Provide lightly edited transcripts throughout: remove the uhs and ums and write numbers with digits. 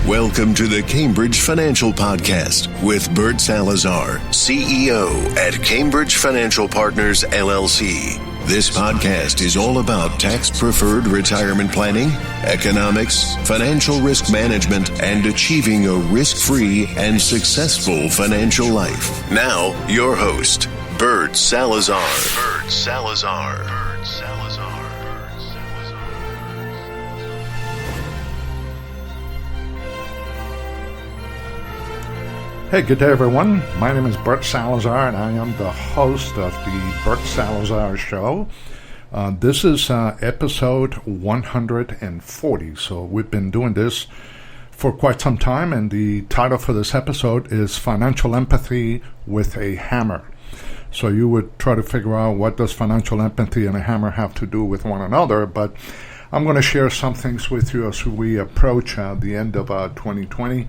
Welcome to the Cambridge Financial Podcast with Bert Salazar, CEO at Cambridge Financial Partners, LLC. This podcast is all about tax-preferred retirement planning, economics, financial risk management, and achieving a risk-free and successful financial life. Now, your host, Bert Salazar. Bert Salazar. Bert Salazar. Hey, good day, everyone. My name is Bert Salazar, and I am the host of the Bert Salazar Show. This is episode 140, so we've been doing this for quite some time, and the title for this episode is Financial Empathy with a Hammer. So you would try to figure out what does financial empathy and a hammer have to do with one another, but I'm going to share some things with you as we approach the end of 2020.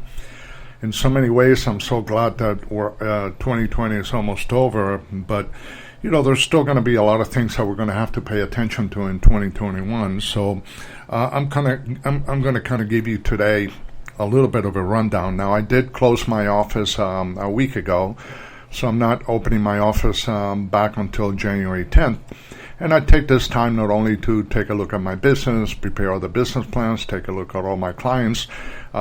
In so many ways, I'm so glad that 2020 is almost over, but there's still going to be a lot of things that we're going to have to pay attention to in 2021. So I'm going to kind of give you today a little bit of a rundown. Now, I did close my office a week ago, so I'm not opening my office back until January 10th. And I take this time not only to take a look at my business, prepare all the business plans, take a look at all my clients,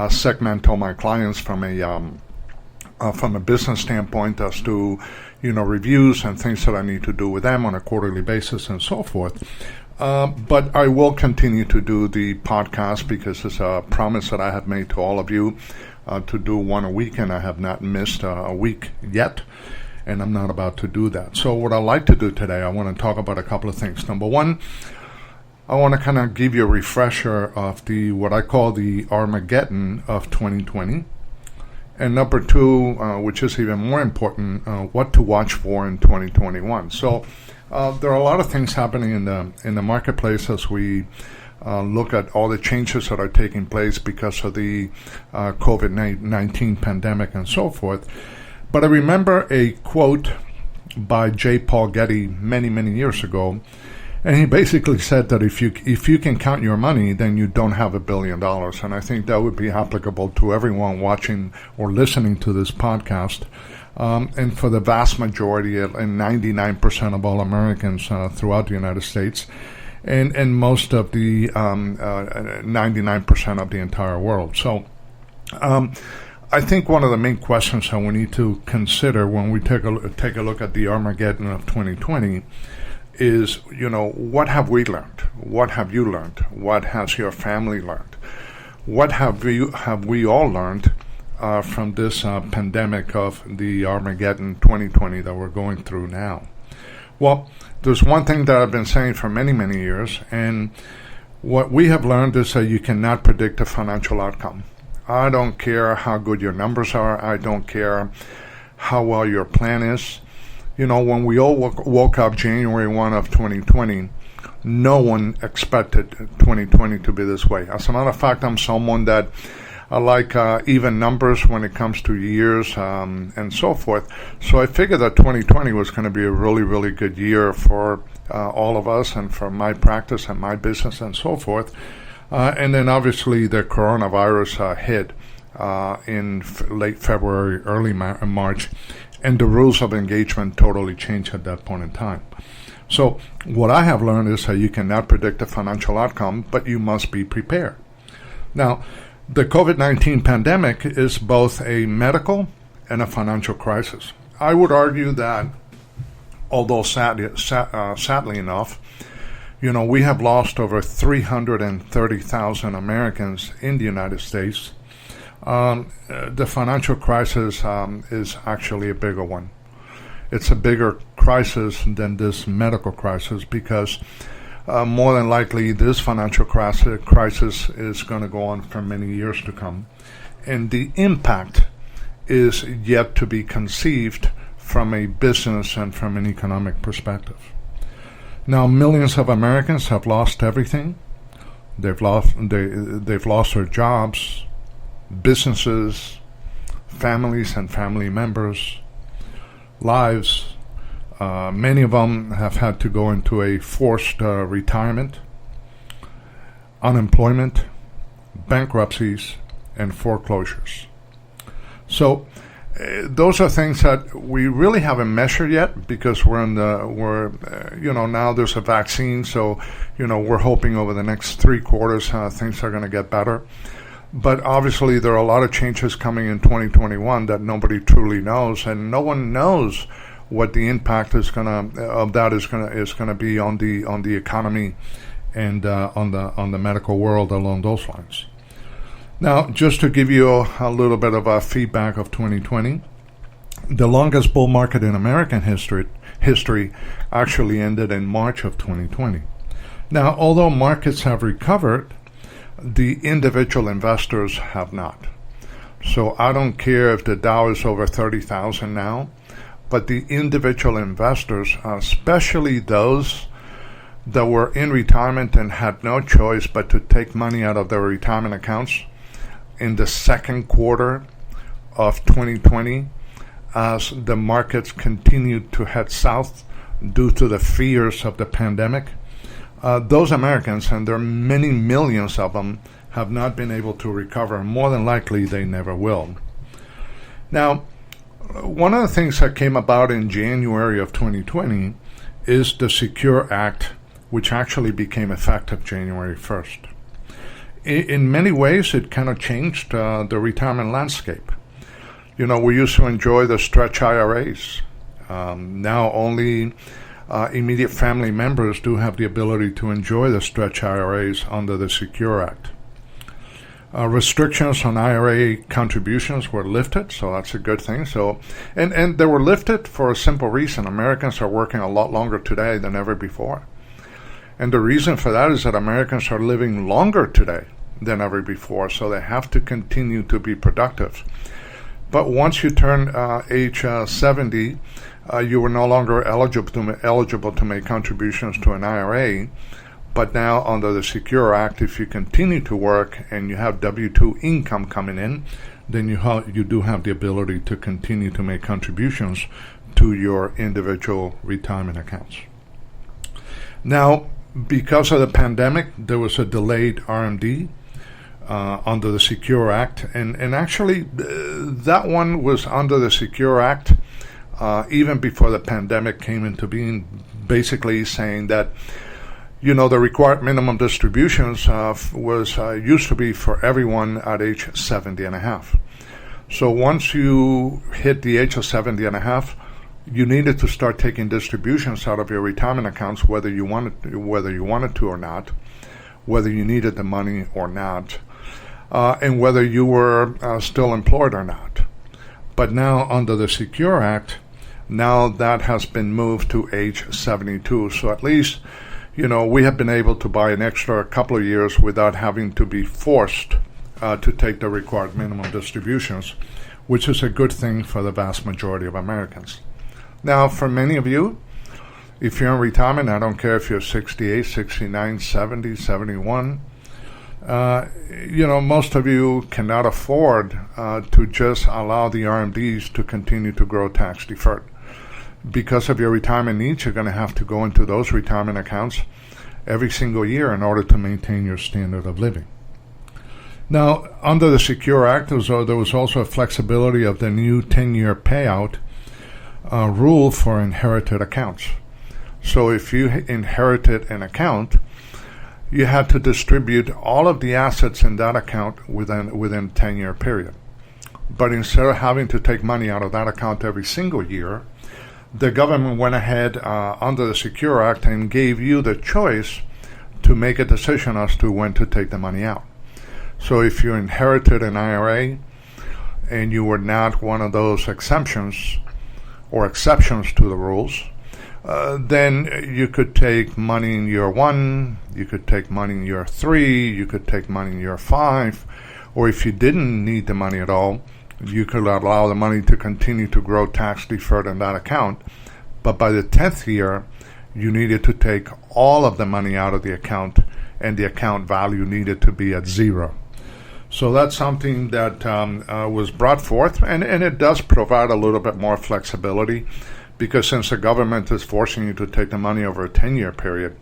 segment all my clients from a business standpoint as to reviews and things that I need to do with them on a quarterly basis and so forth. But I will continue to do the podcast because it's a promise that I have made to all of you to do one a week, and I have not missed a week yet. And I'm not about to do that. So what I'd like to do today, I want to talk about a couple of things. Number one, I want to kind of give you a refresher of what I call the Armageddon of 2020. And number two, which is even more important, what to watch for in 2021. So there are a lot of things happening in the marketplace as we look at all the changes that are taking place because of the COVID-19 pandemic and so forth. But I remember a quote by J. Paul Getty many, many years ago, and he basically said that if you can count your money, then you don't have $1 billion. And I think that would be applicable to everyone watching or listening to this podcast. And for the vast majority, and 99% of all Americans throughout the United States, and most of the 99% of the entire world. So, I think one of the main questions that we need to consider when we take a look at the Armageddon of 2020 is, what have we learned? What have you learned? What has your family learned? What have we all learned from this pandemic of the Armageddon 2020 that we're going through now? Well, there's one thing that I've been saying for many, many years, and what we have learned is that you cannot predict a financial outcome. I don't care how good your numbers are. I don't care how well your plan is. When we all woke up January 1 of 2020, no one expected 2020 to be this way. As a matter of fact, I'm someone that I like even numbers when it comes to years and so forth. So I figured that 2020 was going to be a really, really good year for all of us and for my practice and my business and so forth. And then obviously the coronavirus hit in late February, early March, and the rules of engagement totally changed at that point in time. So what I have learned is that you cannot predict a financial outcome, but you must be prepared. Now, the COVID-19 pandemic is both a medical and a financial crisis. I would argue that, although sadly enough, we have lost over 330,000 Americans in the United States. The financial crisis is actually a bigger one. It's a bigger crisis than this medical crisis because more than likely this financial crisis is going to go on for many years to come. And the impact is yet to be conceived from a business and from an economic perspective. Now, millions of Americans have lost everything. They've lost their jobs, businesses, families and family members, lives. Many of them have had to go into a forced retirement, unemployment, bankruptcies, and foreclosures. So those are things that we really haven't measured yet because now there's a vaccine, so we're hoping over the next 3 quarters things are going to get better. But obviously there are a lot of changes coming in 2021 that nobody truly knows, and no one knows what the impact is going to be on the economy and on the medical world along those lines. Now, just to give you a little bit of a feedback of 2020, the longest bull market in American history actually ended in March of 2020. Now, although markets have recovered, the individual investors have not. So I don't care if the Dow is over 30,000 now, but the individual investors, especially those that were in retirement and had no choice but to take money out of their retirement accounts in the second quarter of 2020, as the markets continued to head south due to the fears of the pandemic, those Americans, and there are many millions of them, have not been able to recover. More than likely, they never will. Now, one of the things that came about in January of 2020 is the Secure Act, which actually became effective January 1st. In many ways, it kind of changed the retirement landscape. We used to enjoy the stretch IRAs. Now only immediate family members do have the ability to enjoy the stretch IRAs under the Secure Act. Restrictions on IRA contributions were lifted, so that's a good thing. And they were lifted for a simple reason. Americans are working a lot longer today than ever before. And the reason for that is that Americans are living longer today than ever before, so they have to continue to be productive. But once you turn age 70, you were no longer eligible to make contributions to an IRA. But now under the Secure Act, if you continue to work and you have W-2 income coming in, then you do have the ability to continue to make contributions to your individual retirement accounts. Now, because of the pandemic, there was a delayed RMD under the Secure Act, and actually that one was under the Secure Act even before the pandemic came into being, basically saying that the required minimum distributions was used to be for everyone at age 70 and a half. So once you hit the age of 70 and a half, you needed to start taking distributions out of your retirement accounts, whether you wanted to or not, whether you needed the money or not, and whether you were still employed or not. But now under the Secure Act, now that has been moved to age 72. So at least, we have been able to buy an extra couple of years without having to be forced to take the required minimum distributions, which is a good thing for the vast majority of Americans. Now, for many of you, if you're in retirement, I don't care if you're 68, 69, 70, 71, most of you cannot afford to just allow the RMDs to continue to grow tax deferred. Because of your retirement needs, you're going to have to go into those retirement accounts every single year in order to maintain your standard of living. Now, under the Secure Act, there was also a flexibility of the new 10-year payout rule for inherited accounts. So if you inherited an account, you had to distribute all of the assets in that account within a 10-year period. But instead of having to take money out of that account every single year, the government went ahead under the Secure Act and gave you the choice to make a decision as to when to take the money out. So if you inherited an IRA and you were not one of those exemptions or exceptions to the rules, then you could take money in year 1, you could take money in year 3, you could take money in year 5, or if you didn't need the money at all, you could allow the money to continue to grow tax deferred in that account. But by the 10th year, you needed to take all of the money out of the account, and the account value needed to be at 0. So that's something that was brought forth, and it does provide a little bit more flexibility, because since the government is forcing you to take the money over a 10-year period,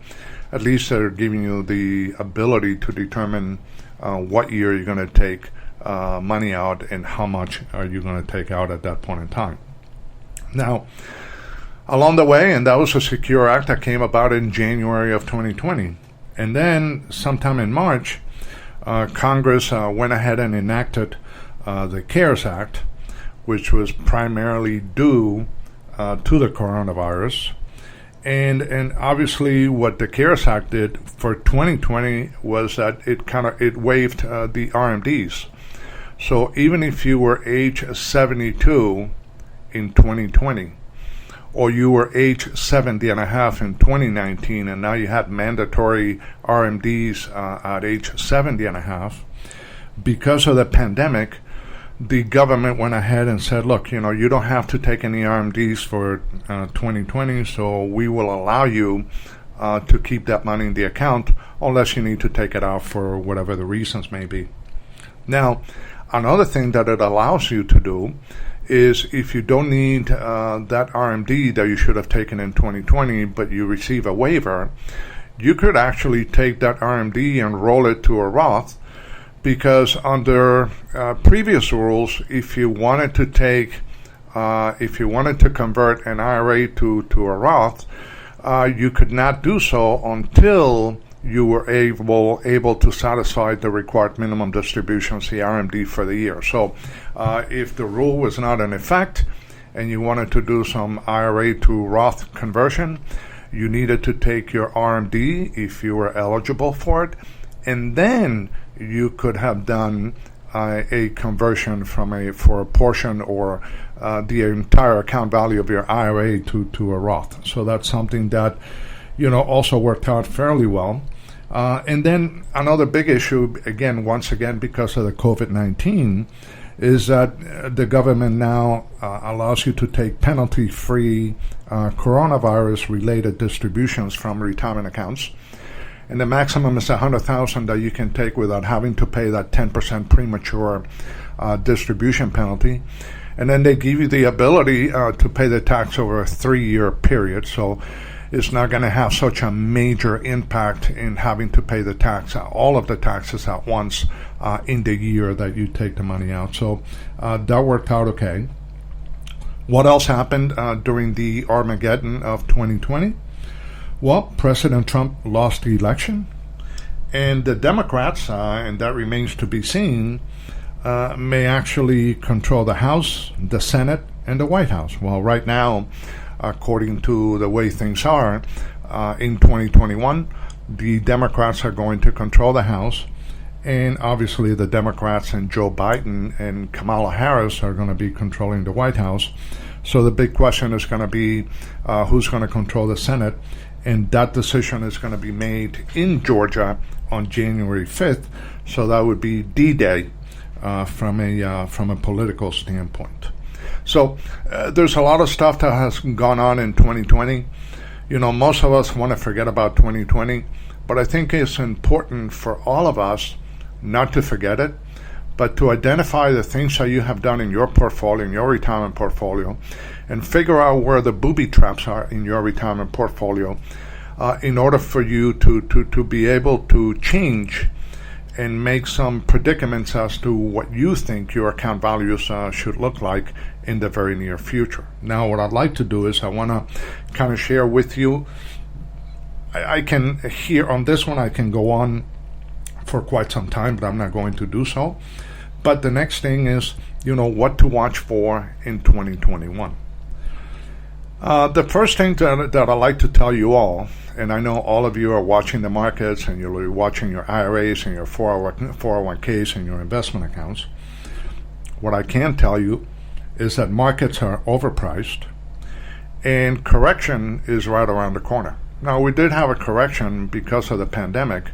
at least they're giving you the ability to determine what year you're going to take money out and how much are you going to take out at that point in time. Now, along the way, and that was a Secure Act that came about in January of 2020. And then sometime in March, Congress went ahead and enacted the CARES Act, which was primarily due to the coronavirus. And obviously what the CARES Act did for 2020 was that it waived the RMDs. So even if you were age 72 in 2020, or you were age 70 and a half in 2019, and now you had mandatory RMDs at age 70 and a half, because of the pandemic, the government went ahead and said, look, you don't have to take any RMDs for 2020, so we will allow you to keep that money in the account unless you need to take it out for whatever the reasons may be. Now, another thing that it allows you to do is if you don't need that RMD that you should have taken in 2020, but you receive a waiver, you could actually take that RMD and roll it to a Roth, because under previous rules, if you wanted to convert an IRA to a Roth, you could not do so until you were able to satisfy the required minimum distributions, the RMD, for the year. So if the rule was not in effect and you wanted to do some IRA to Roth conversion, you needed to take your RMD if you were eligible for it, and then you could have done a conversion for a portion or the entire account value of your IRA to a Roth. So that's something that also worked out fairly well. And then another big issue, once again because of the COVID-19, is that the government now allows you to take penalty-free coronavirus-related distributions from retirement accounts. And the maximum is $100,000 that you can take without having to pay that 10% premature distribution penalty. And then they give you the ability to pay the tax over a 3-year period. So it's not going to have such a major impact in having to pay the tax, all of the taxes at once in the year that you take the money out. So that worked out okay. What else happened during the Armageddon of 2020? Well, President Trump lost the election, and the Democrats, and that remains to be seen, may actually control the House, the Senate, and the White House. Well, right now, according to the way things are, in 2021, the Democrats are going to control the House, and obviously the Democrats and Joe Biden and Kamala Harris are going to be controlling the White House. So the big question is going to be who's going to control the Senate, and that decision is going to be made in Georgia on January 5th. So that would be D-Day from a political standpoint. So there's a lot of stuff that has gone on in 2020. Most of us want to forget about 2020, but I think it's important for all of us not to forget it, but to identify the things that you have done in your portfolio, in your retirement portfolio, and figure out where the booby traps are in your retirement portfolio in order for you to be able to change and make some predicaments as to what you think your account values should look like in the very near future. Now, what I'd like to do is I want to kind of share with you, I can, here on this one, I can go on for quite some time, but I'm not going to do so. But the next thing is, what to watch for in 2021. The first thing that I'd like to tell you all, and I know all of you are watching the markets and you're watching your IRAs and your 401ks and your investment accounts. What I can tell you is that markets are overpriced and correction is right around the corner. Now, we did have a correction because of the pandemic,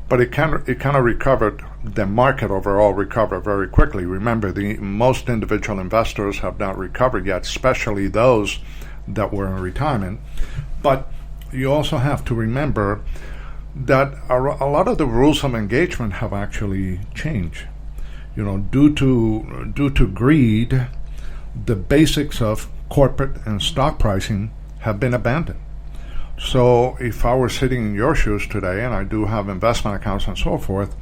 but it kind of recovered. The market overall recovered very quickly. Remember, most individual investors have not recovered yet, especially those that were in retirement. But you also have to remember that a lot of the rules of engagement have actually changed. Due to greed, the basics of corporate and stock pricing have been abandoned. So if I were sitting in your shoes today, and I do have investment accounts and so forth,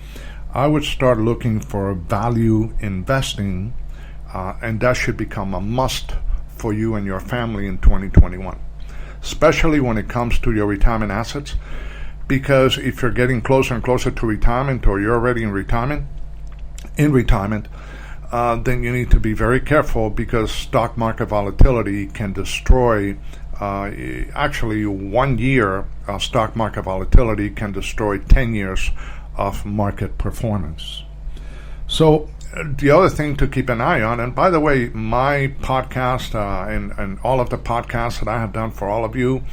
I would start looking for value investing, and that should become a must for you and your family in 2021, especially when it comes to your retirement assets. Because if you're getting closer and closer to retirement, or you're already in retirement, then you need to be very careful, because stock market volatility can destroy, actually 1 year of stock market volatility can destroy 10 years of market performance. So the other thing to keep an eye on, and by the way, my podcast and all of the podcasts that I have done for all of you,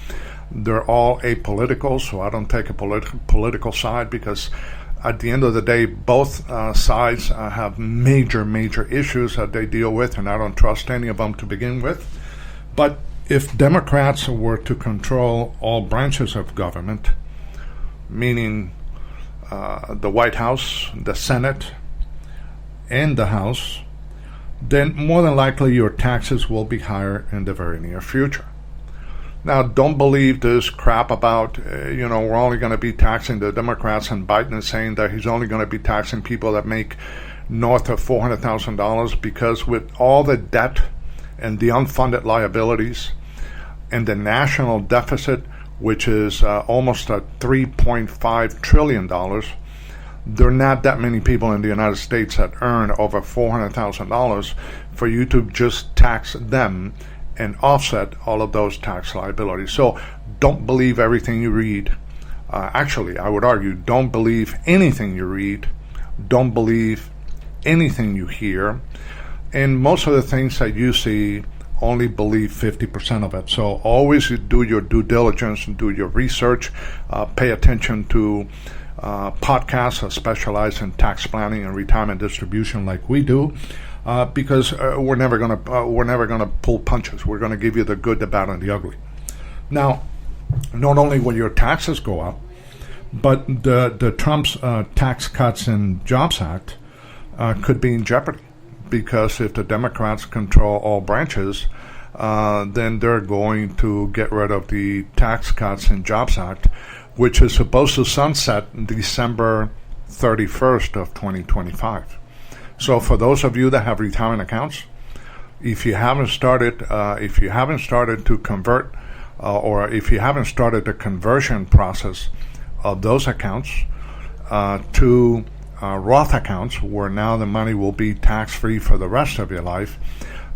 they're all apolitical, so I don't take a political side, because at the end of the day, both sides have major issues that they deal with, and I don't trust any of them to begin with. But if Democrats were to control all branches of government, meaning the White House, the Senate, and the House, then more than likely your taxes will be higher in the very near future. Now, don't believe this crap about, we're only going to be taxing the Democrats, and Biden is saying that he's only going to be taxing people that make north of $400,000, because with all the debt and the unfunded liabilities and the national deficit, which is almost at $3.5 trillion, there are not that many people in the United States that earn over $400,000 for you to just tax them and offset all of those tax liabilities. So don't believe everything you read. Actually, I would argue, don't believe anything you read. Don't believe anything you hear. And most of the things that you see, only believe 50% of it. So always do your due diligence and do your research. Pay attention to podcasts that specialize in tax planning and retirement distribution like we do. Because we're never gonna pull punches. We're gonna give you the good, the bad, and the ugly. Now, not only will your taxes go up, but the Trump's Tax Cuts and Jobs Act could be in jeopardy, because if the Democrats control all branches, then they're going to get rid of the Tax Cuts and Jobs Act, which is supposed to sunset December 31st of 2025. So for those of you that have retirement accounts, if you haven't started to convert, or if you haven't started the conversion process of those accounts to Roth accounts, where now the money will be tax-free for the rest of your life,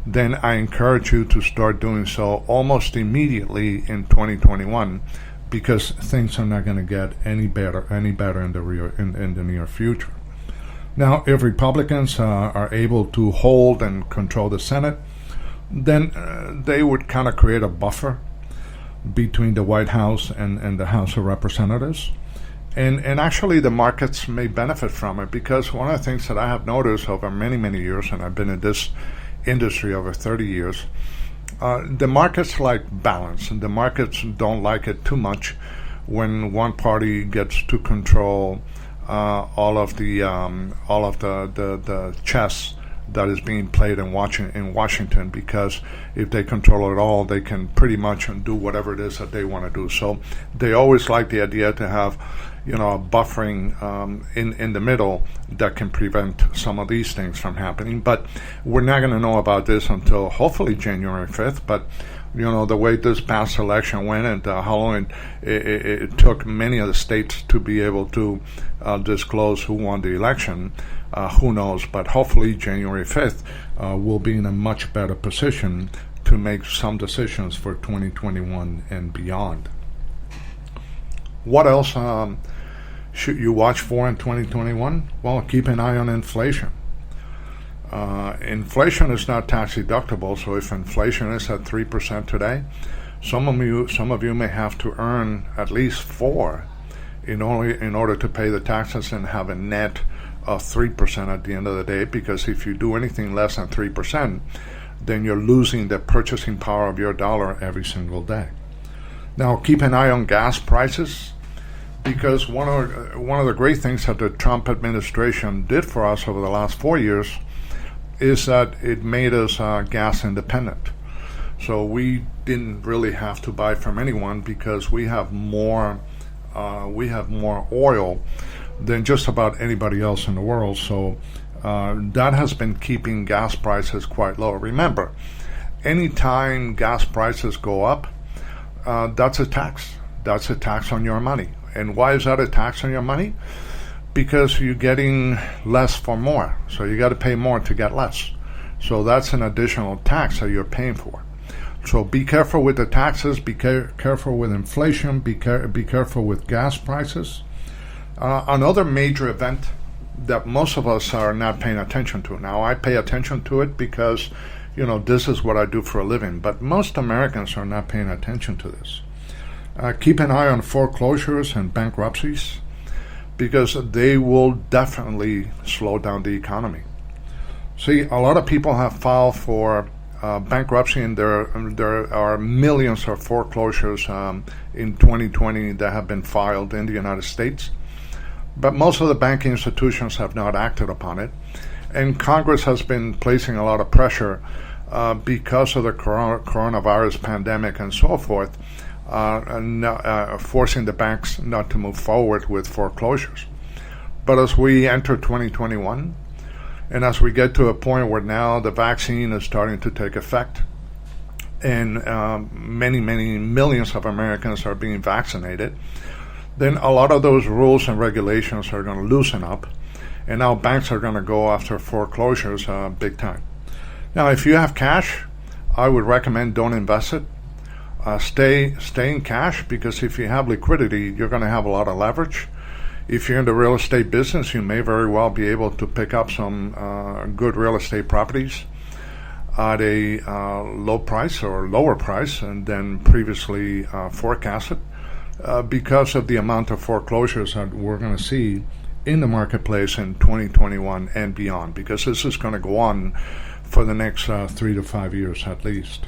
then I encourage you to start doing so almost immediately in 2021, because things are not going to get any better in the near future. Now, if Republicans are able to hold and control the Senate, then they would kind of create a buffer between the White House and the House of Representatives. And actually the markets may benefit from it, because one of the things that I have noticed over many years, and I've been in this industry over 30 years, the markets like balance, and the markets don't like it too much when one party gets to control all of the chess that is being played in Washington, because if they control it all, they can pretty much do whatever it is that they want to do. So they always like the idea to have, a buffering in the middle that can prevent some of these things from happening. But we're not going to know about this until hopefully January 5th. But the way this past election went, and how long it took many of the states to be able to disclose who won the election, who knows? But hopefully January 5th we'll be in a much better position to make some decisions for 2021 and beyond. What else should you watch for in 2021? Well, keep an eye on inflation. Inflation is not tax deductible, so if inflation is at 3% today, some of you may have to earn at least 4 in order to pay the taxes and have a net of 3% at the end of the day. Because if you do anything less than 3%, then you're losing the purchasing power of your dollar every single day. Now, keep an eye on gas prices, because one of the great things that the Trump administration did for us over the last 4 years is that it made us gas independent. So we didn't really have to buy from anyone, because we have more oil than just about anybody else in the world. So that has been keeping gas prices quite low. Remember, anytime gas prices go up, that's a tax. That's a tax on your money. And why is that a tax on your money? Because you're getting less for more. So you got to pay more to get less. So that's an additional tax that you're paying for. So be careful with the taxes. Be careful with inflation. Be careful with gas prices. Another major event that most of us are not paying attention to. Now, I pay attention to it because, this is what I do for a living. But most Americans are not paying attention to this. Keep an eye on foreclosures and bankruptcies, because they will definitely slow down the economy. See, a lot of people have filed for bankruptcy, and there are millions of foreclosures in 2020 that have been filed in the United States. But most of the banking institutions have not acted upon it. And Congress has been placing a lot of pressure because of the coronavirus pandemic and so forth, forcing the banks not to move forward with foreclosures. But as we enter 2021, and as we get to a point where now the vaccine is starting to take effect, and many millions of Americans are being vaccinated, then a lot of those rules and regulations are going to loosen up, and now banks are going to go after foreclosures big time. Now, if you have cash, I would recommend don't invest it. Stay in cash, because if you have liquidity, you're going to have a lot of leverage. If you're in the real estate business, you may very well be able to pick up some good real estate properties at a low price or lower price than previously forecasted, because of the amount of foreclosures that we're going to see in the marketplace in 2021 and beyond, because this is going to go on for the next 3 to 5 years at least.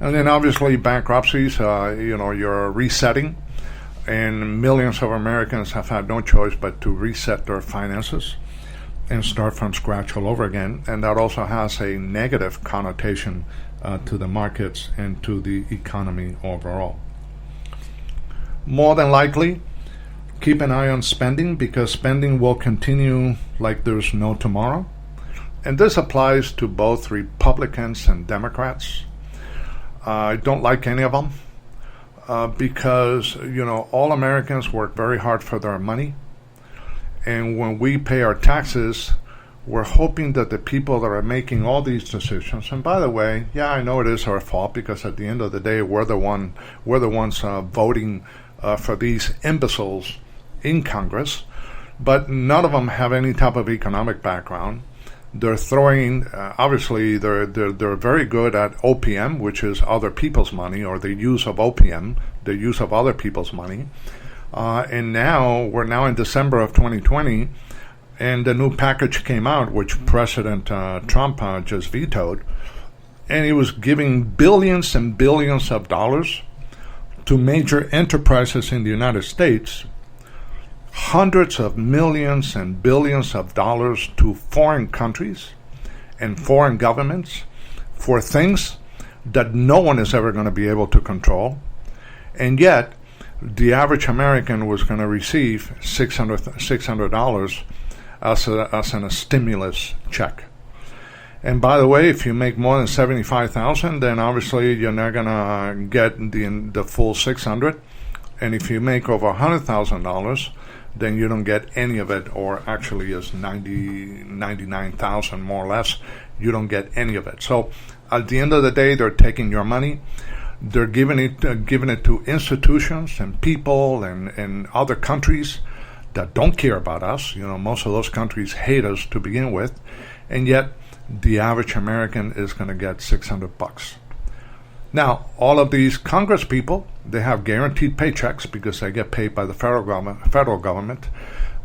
And then obviously bankruptcies, you're resetting, and millions of Americans have had no choice but to reset their finances and start from scratch all over again. And that also has a negative connotation to the markets and to the economy overall. More than likely, keep an eye on spending, because spending will continue like there's no tomorrow. And this applies to both Republicans and Democrats. I don't like any of them because, all Americans work very hard for their money. And when we pay our taxes, we're hoping that the people that are making all these decisions, and by the way, yeah, I know it is our fault, because at the end of the day, we're the ones voting for these imbeciles in Congress, but none of them have any type of economic background. They're throwing, obviously, they're very good at OPM, which is other people's money, or the use of OPM, the use of other people's money. And now, we're now in December of 2020, and the new package came out, which President Trump just vetoed, and he was giving billions and billions of dollars to major enterprises in the United States, hundreds of millions and billions of dollars to foreign countries and foreign governments for things that no one is ever going to be able to control. And yet, the average American was going to receive $600 as a stimulus check. And by the way, if you make more than $75,000, then obviously you're not going to get the full $600. And if you make over $100,000, then you don't get any of it, or actually is $99,000 more or less. You don't get any of it. So at the end of the day, they're taking your money. They're giving it to institutions and people and other countries that don't care about us. Most of those countries hate us to begin with, and yet the average American is going to get $600. Now, all of these Congress people, they have guaranteed paychecks because they get paid by the federal government.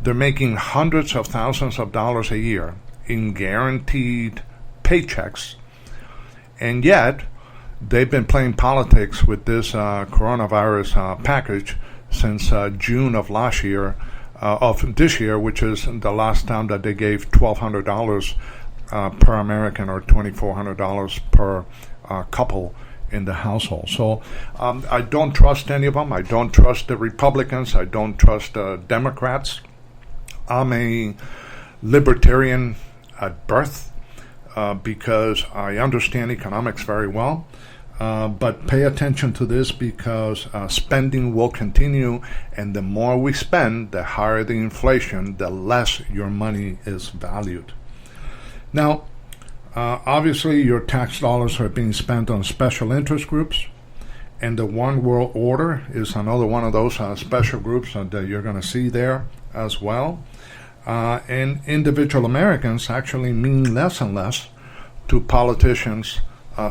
They're making hundreds of thousands of dollars a year in guaranteed paychecks, and yet they've been playing politics with this coronavirus package since June of this year, which is the last time that they gave $1,200 per American, or $2,400 per couple in the household. So I don't trust any of them. I don't trust the Republicans. I don't trust Democrats. I'm a libertarian at birth because I understand economics very well. But pay attention to this because spending will continue, and the more we spend, the higher the inflation, the less your money is valued. Now, obviously, your tax dollars are being spent on special interest groups, and the One World Order is another one of those special groups that you're going to see there as well. And individual Americans actually mean less and less to politicians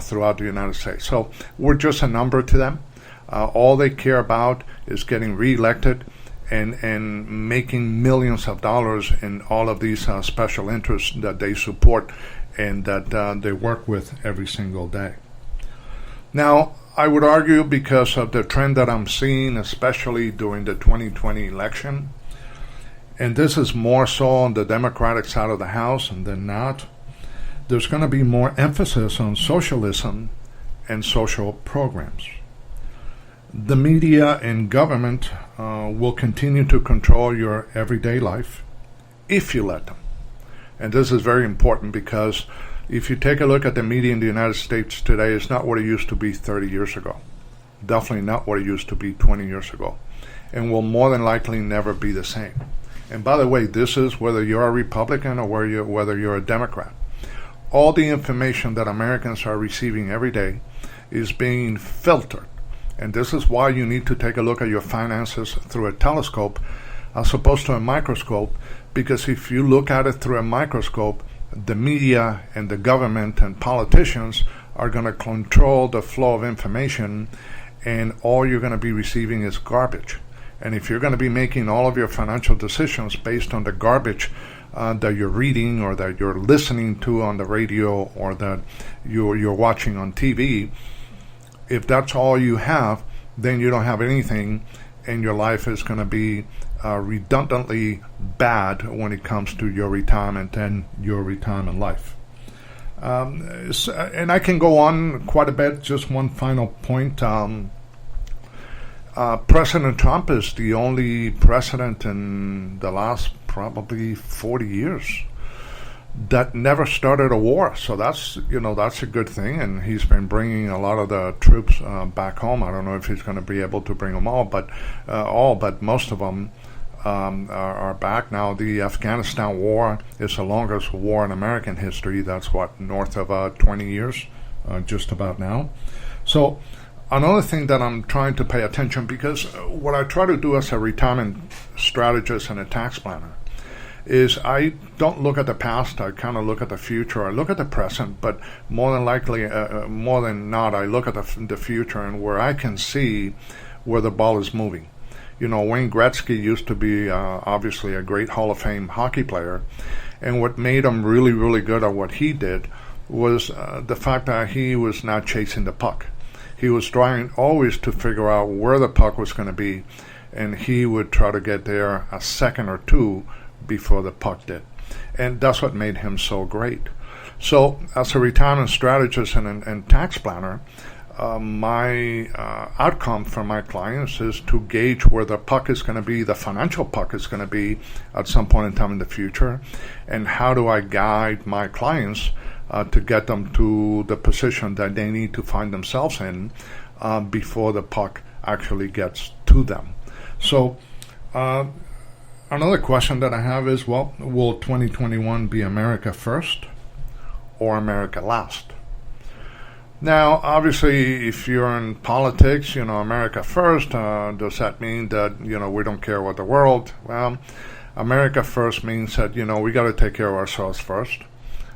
throughout the United States. So we're just a number to them. All they care about is getting reelected and making millions of dollars in all of these special interests that they support and that they work with every single day. Now, I would argue because of the trend that I'm seeing, especially during the 2020 election, and this is more so on the Democratic side of the House than not, there's going to be more emphasis on socialism and social programs. The media and government will continue to control your everyday life if you let them. And this is very important because if you take a look at the media in the United States today, it's not what it used to be 30 years ago. Definitely not what it used to be 20 years ago. And will more than likely never be the same. And by the way, this is whether you're a Republican or whether you're a Democrat. All the information that Americans are receiving every day is being filtered. And this is why you need to take a look at your finances through a telescope as opposed to a microscope, because if you look at it through a microscope, the media and the government and politicians are going to control the flow of information, and all you're going to be receiving is garbage. And if you're going to be making all of your financial decisions based on the garbage that you're reading or that you're listening to on the radio or that you're watching on TV, if that's all you have, then you don't have anything, and your life is going to be redundantly bad when it comes to your retirement and your retirement life. And I can go on quite a bit. Just one final point. President Trump is the only president in the last probably 40 years that never started a war. So that's a good thing, and he's been bringing a lot of the troops back home. I don't know if he's going to be able to bring them all, but most of them are back now. The Afghanistan war is the longest war in American history. That's north of 20 years, just about now. So another thing that I'm trying to pay attention, because what I try to do as a retirement strategist and a tax planner is I don't look at the past, I kind of look at the future. I look at the present, but more than not, I look at the future and where I can see where the ball is moving. Wayne Gretzky used to be obviously a great Hall of Fame hockey player, and what made him really, really good at what he did was the fact that he was not chasing the puck. He was trying always to figure out where the puck was going to be, and he would try to get there a second or two before the puck did. And that's what made him so great. So as a retirement strategist and tax planner, my outcome for my clients is to gauge where the puck is going to be, the financial puck is going to be at some point in time in the future, and how do I guide my clients to get them to the position that they need to find themselves in before the puck actually gets to them. So another question that I have is, will 2021 be America first or America last? Now, obviously, if you're in politics, America first, does that mean that, we don't care about the world? Well, America first means that, we got to take care of ourselves first.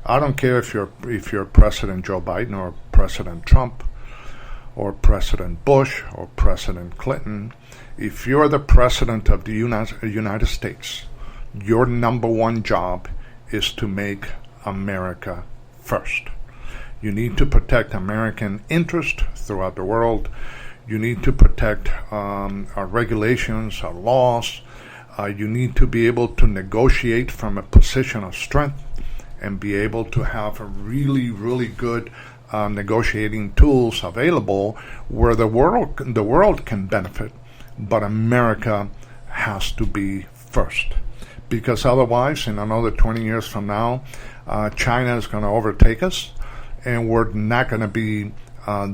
I don't care if you're President Joe Biden or President Trump or President Bush or President Clinton. If you're the president of the United States, your number one job is to make America first. You need to protect American interest throughout the world. You need to protect our regulations, our laws. You need to be able to negotiate from a position of strength and be able to have a really, really good negotiating tools available where the world can benefit, but America has to be first. because otherwise, in another 20 years from now, China is going to overtake us, and we're not going to be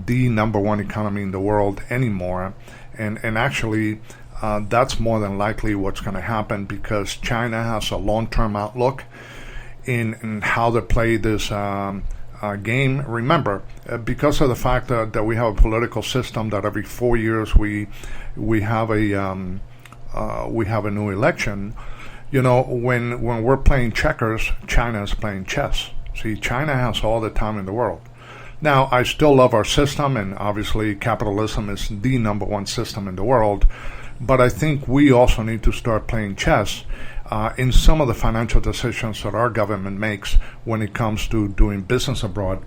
the number one economy in the world anymore. And actually, that's more than likely what's going to happen, because China has a long-term outlook in how to play this game. Remember, because of the fact that we have a political system that every 4 years we have a new election. When we're playing checkers, China is playing chess. See, China has all the time in the world. Now, I still love our system, and obviously capitalism is the number one system in the world, but I think we also need to start playing chess in some of the financial decisions that our government makes when it comes to doing business abroad,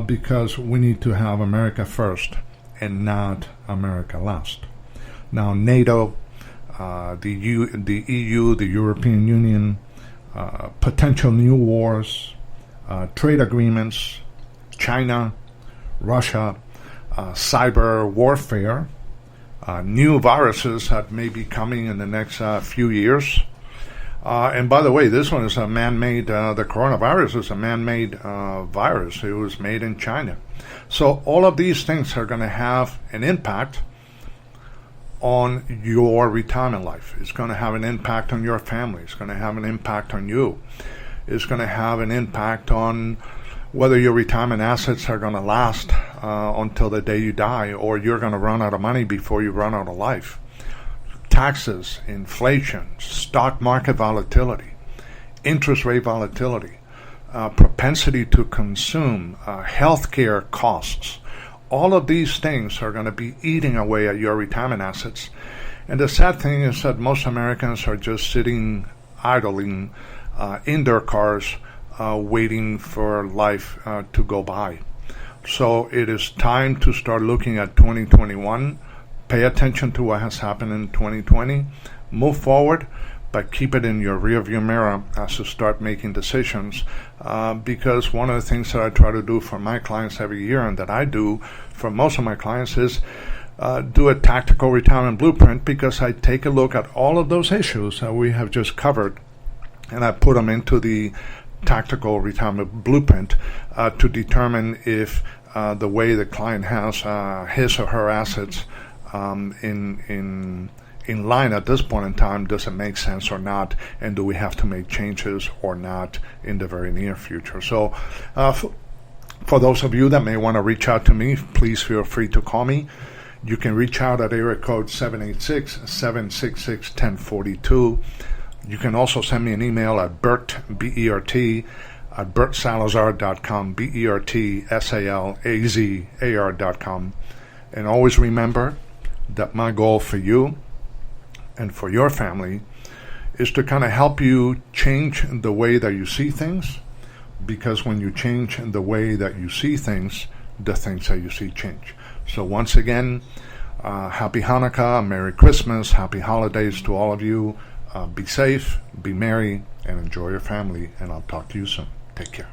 because we need to have America first and not America last. Now, NATO, the EU, the European Union, potential new wars, trade agreements, China, Russia, cyber warfare, new viruses that may be coming in the next few years. And by the way, this one is a man-made, the coronavirus is a man-made virus. It was made in China. So all of these things are going to have an impact on your retirement life. It's going to have an impact on your family. It's going to have an impact on you. It's going to have an impact on whether your retirement assets are going to last until the day you die, or you're going to run out of money before you run out of life. Taxes, inflation, stock market volatility, interest rate volatility, propensity to consume, healthcare costs. All of these things are going to be eating away at your retirement assets. And the sad thing is that most Americans are just sitting idling in their cars, waiting for life to go by. So it is time to start looking at 2021. Pay attention to what has happened in 2020. Move forward, but keep it in your rearview mirror as you start making decisions. Because one of the things that I try to do for my clients every year, and that I do for most of my clients, is do a tactical retirement blueprint, because I take a look at all of those issues that we have just covered, and I put them into the tactical retirement blueprint to determine if the way the client has his or her assets in line at this point in time, does it make sense or not, and do we have to make changes or not in the very near future. So for those of you that may want to reach out to me, please feel free to call me. You can reach out at area code 786-766-1042. You can also send me an email at Bert, B-E-R-T, at bertsalazar.com, BERTSALAZAR.com. And always remember that my goal for you and for your family is to kind of help you change the way that you see things, because when you change the way that you see things, the things that you see change. So once again, happy Hanukkah, Merry Christmas, happy holidays to all of you. Be safe, be merry, and enjoy your family, and I'll talk to you soon. Take care.